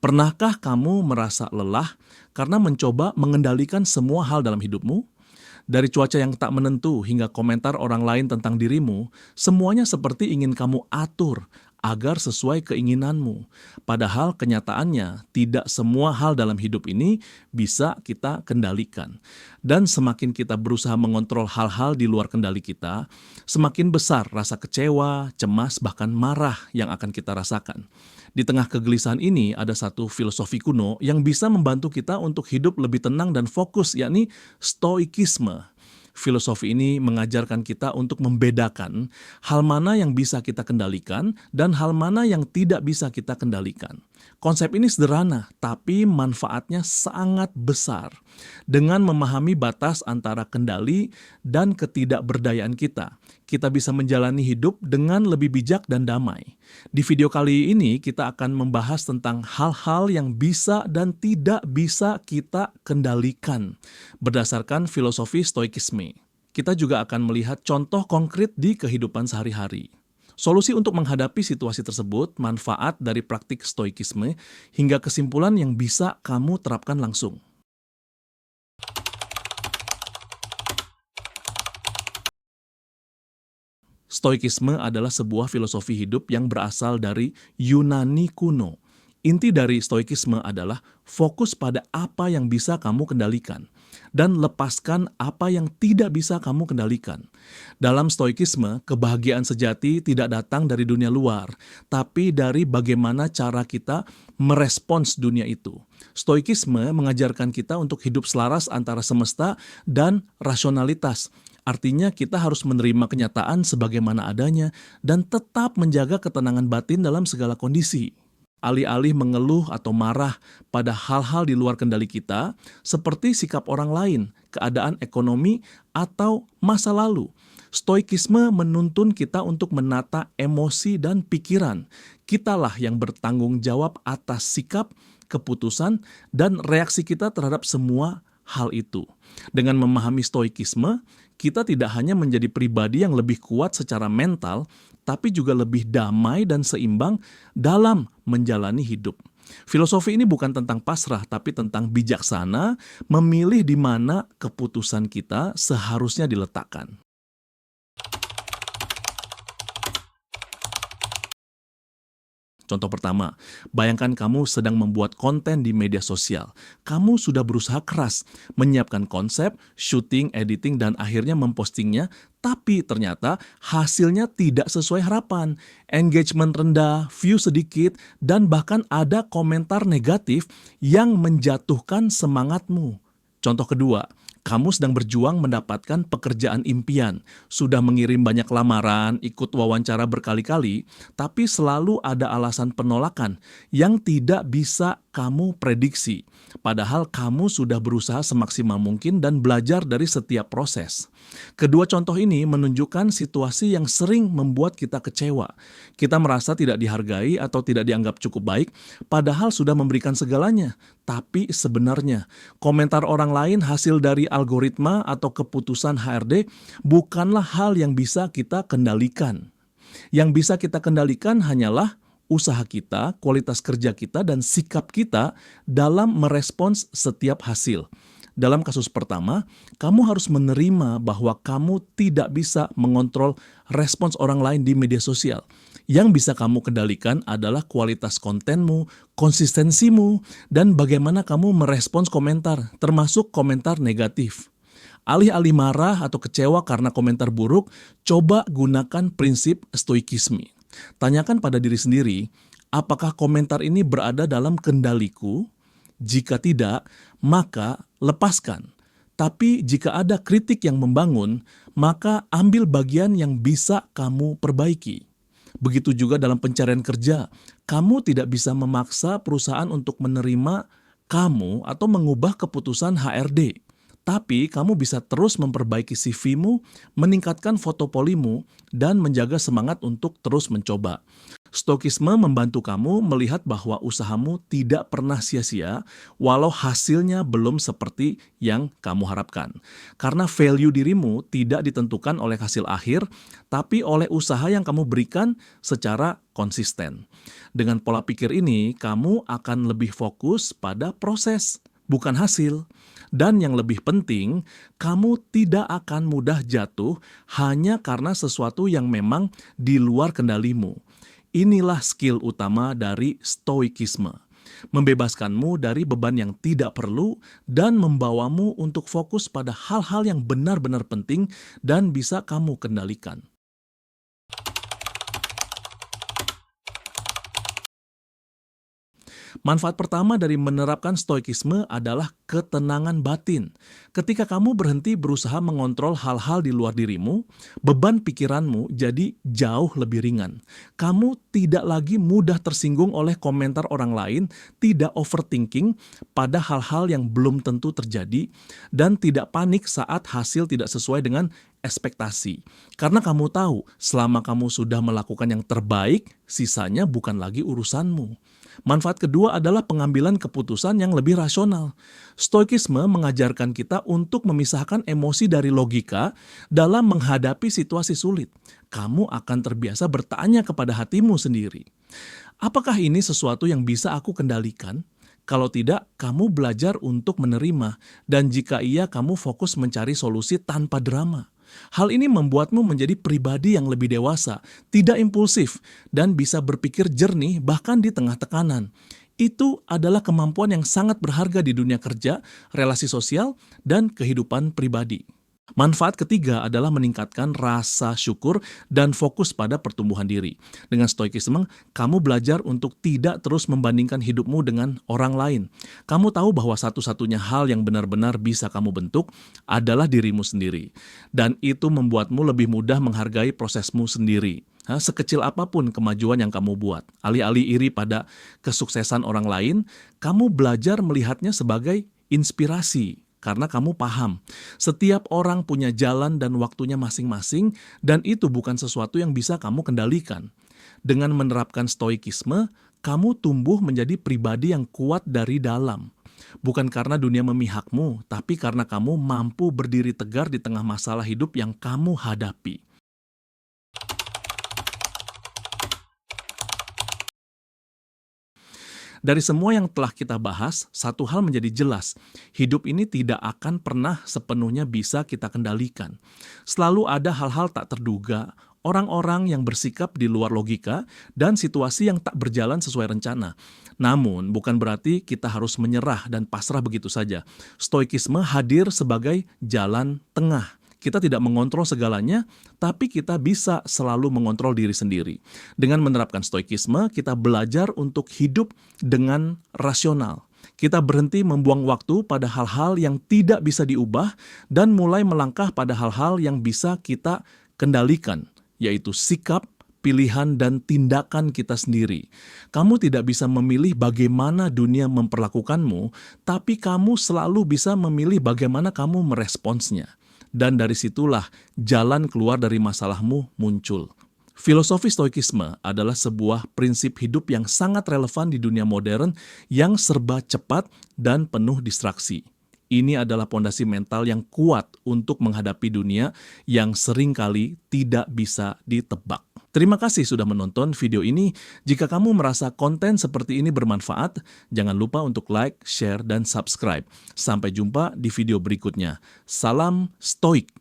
Pernahkah kamu merasa lelah karena mencoba mengendalikan semua hal dalam hidupmu? Dari cuaca yang tak menentu hingga komentar orang lain tentang dirimu, semuanya seperti ingin kamu atur agar sesuai keinginanmu. Padahal kenyataannya tidak semua hal dalam hidup ini bisa kita kendalikan. Dan semakin kita berusaha mengontrol hal-hal di luar kendali kita, semakin besar rasa kecewa, cemas, bahkan marah yang akan kita rasakan. Di tengah kegelisahan ini ada satu filosofi kuno yang bisa membantu kita untuk hidup lebih tenang dan fokus, yakni stoikisme. Filosofi ini mengajarkan kita untuk membedakan hal mana yang bisa kita kendalikan dan hal mana yang tidak bisa kita kendalikan. Konsep ini sederhana, tapi manfaatnya sangat besar. Dengan memahami batas antara kendali dan ketidakberdayaan kita, kita bisa menjalani hidup dengan lebih bijak dan damai. Di video kali ini kita akan membahas tentang hal-hal yang bisa dan tidak bisa kita kendalikan berdasarkan filosofi stoikisme. Kita juga akan melihat contoh konkret di kehidupan sehari-hari. Solusi untuk menghadapi situasi tersebut, manfaat dari praktik stoikisme, hingga kesimpulan yang bisa kamu terapkan langsung. Stoikisme adalah sebuah filosofi hidup yang berasal dari Yunani kuno. Inti dari stoikisme adalah fokus pada apa yang bisa kamu kendalikan dan lepaskan apa yang tidak bisa kamu kendalikan. Dalam stoikisme, kebahagiaan sejati tidak datang dari dunia luar, tapi dari bagaimana cara kita merespons dunia itu. Stoikisme mengajarkan kita untuk hidup selaras antara semesta dan rasionalitas. Artinya kita harus menerima kenyataan sebagaimana adanya dan tetap menjaga ketenangan batin dalam segala kondisi. Alih-alih mengeluh atau marah pada hal-hal di luar kendali kita, seperti sikap orang lain, keadaan ekonomi, atau masa lalu. Stoikisme menuntun kita untuk menata emosi dan pikiran. Kitalah yang bertanggung jawab atas sikap, keputusan, dan reaksi kita terhadap semua hal itu. Dengan memahami stoikisme, kita tidak hanya menjadi pribadi yang lebih kuat secara mental, tapi juga lebih damai dan seimbang dalam menjalani hidup. Filosofi ini bukan tentang pasrah, tapi tentang bijaksana, memilih di mana keputusan kita seharusnya diletakkan. Contoh pertama, bayangkan kamu sedang membuat konten di media sosial. Kamu sudah berusaha keras menyiapkan konsep, syuting, editing, dan akhirnya mempostingnya, tapi ternyata hasilnya tidak sesuai harapan. Engagement rendah, view sedikit, dan bahkan ada komentar negatif yang menjatuhkan semangatmu. Contoh kedua, kamu sedang berjuang mendapatkan pekerjaan impian, sudah mengirim banyak lamaran, ikut wawancara berkali-kali, tapi selalu ada alasan penolakan yang tidak bisa kamu prediksi. Padahal kamu sudah berusaha semaksimal mungkin dan belajar dari setiap proses. Kedua contoh ini menunjukkan situasi yang sering membuat kita kecewa. Kita merasa tidak dihargai atau tidak dianggap cukup baik, padahal sudah memberikan segalanya. Tapi sebenarnya, komentar orang lain hasil dari algoritma atau keputusan HRD bukanlah hal yang bisa kita kendalikan. Yang bisa kita kendalikan hanyalah usaha kita, kualitas kerja kita, dan sikap kita dalam merespons setiap hasil. Dalam kasus pertama, kamu harus menerima bahwa kamu tidak bisa mengontrol respons orang lain di media sosial. Yang bisa kamu kendalikan adalah kualitas kontenmu, konsistensimu, dan bagaimana kamu merespons komentar, termasuk komentar negatif. Alih-alih marah atau kecewa karena komentar buruk, coba gunakan prinsip stoikisme. Tanyakan pada diri sendiri, apakah komentar ini berada dalam kendaliku? Jika tidak, maka lepaskan. Tapi jika ada kritik yang membangun, maka ambil bagian yang bisa kamu perbaiki. Begitu juga dalam pencarian kerja, kamu tidak bisa memaksa perusahaan untuk menerima kamu atau mengubah keputusan HRD. Tapi kamu bisa terus memperbaiki CV-mu, meningkatkan fotopolimu, dan menjaga semangat untuk terus mencoba. Stoikisme membantu kamu melihat bahwa usahamu tidak pernah sia-sia walau hasilnya belum seperti yang kamu harapkan. Karena value dirimu tidak ditentukan oleh hasil akhir, tapi oleh usaha yang kamu berikan secara konsisten. Dengan pola pikir ini, kamu akan lebih fokus pada proses, bukan hasil. Dan yang lebih penting, kamu tidak akan mudah jatuh hanya karena sesuatu yang memang di luar kendalimu. Inilah skill utama dari stoikisme. Membebaskanmu dari beban yang tidak perlu dan membawamu untuk fokus pada hal-hal yang benar-benar penting dan bisa kamu kendalikan. Manfaat pertama dari menerapkan stoikisme adalah ketenangan batin. Ketika kamu berhenti berusaha mengontrol hal-hal di luar dirimu, beban pikiranmu jadi jauh lebih ringan. Kamu tidak lagi mudah tersinggung oleh komentar orang lain, tidak overthinking pada hal-hal yang belum tentu terjadi, dan tidak panik saat hasil tidak sesuai dengan ekspektasi. Karena kamu tahu, selama kamu sudah melakukan yang terbaik, sisanya bukan lagi urusanmu. Manfaat kedua adalah pengambilan keputusan yang lebih rasional. Stoikisme mengajarkan kita untuk memisahkan emosi dari logika dalam menghadapi situasi sulit. Kamu akan terbiasa bertanya kepada hatimu sendiri, apakah ini sesuatu yang bisa aku kendalikan? Kalau tidak, kamu belajar untuk menerima, dan jika iya, kamu fokus mencari solusi tanpa drama. Hal ini membuatmu menjadi pribadi yang lebih dewasa, tidak impulsif, dan bisa berpikir jernih bahkan di tengah tekanan. Itu adalah kemampuan yang sangat berharga di dunia kerja, relasi sosial, dan kehidupan pribadi. Manfaat ketiga adalah meningkatkan rasa syukur dan fokus pada pertumbuhan diri. Dengan stoikisme, kamu belajar untuk tidak terus membandingkan hidupmu dengan orang lain. Kamu tahu bahwa satu-satunya hal yang benar-benar bisa kamu bentuk adalah dirimu sendiri. Dan itu membuatmu lebih mudah menghargai prosesmu sendiri. Sekecil apapun kemajuan yang kamu buat, alih-alih iri pada kesuksesan orang lain, kamu belajar melihatnya sebagai inspirasi. Karena kamu paham, setiap orang punya jalan dan waktunya masing-masing, dan itu bukan sesuatu yang bisa kamu kendalikan. Dengan menerapkan stoikisme, kamu tumbuh menjadi pribadi yang kuat dari dalam. Bukan karena dunia memihakmu, tapi karena kamu mampu berdiri tegar di tengah masalah hidup yang kamu hadapi. Dari semua yang telah kita bahas, satu hal menjadi jelas, hidup ini tidak akan pernah sepenuhnya bisa kita kendalikan. Selalu ada hal-hal tak terduga, orang-orang yang bersikap di luar logika, dan situasi yang tak berjalan sesuai rencana. Namun, bukan berarti kita harus menyerah dan pasrah begitu saja. Stoikisme hadir sebagai jalan tengah. Kita tidak mengontrol segalanya, tapi kita bisa selalu mengontrol diri sendiri. Dengan menerapkan stoikisme, kita belajar untuk hidup dengan rasional. Kita berhenti membuang waktu pada hal-hal yang tidak bisa diubah dan mulai melangkah pada hal-hal yang bisa kita kendalikan, yaitu sikap, pilihan, dan tindakan kita sendiri. Kamu tidak bisa memilih bagaimana dunia memperlakukanmu, tapi kamu selalu bisa memilih bagaimana kamu meresponsnya. Dan dari situlah jalan keluar dari masalahmu muncul. Filosofi stoikisme adalah sebuah prinsip hidup yang sangat relevan di dunia modern yang serba cepat dan penuh distraksi. Ini adalah pondasi mental yang kuat untuk menghadapi dunia yang seringkali tidak bisa ditebak. Terima kasih sudah menonton video ini. Jika kamu merasa konten seperti ini bermanfaat, jangan lupa untuk like, share, dan subscribe. Sampai jumpa di video berikutnya. Salam stoik!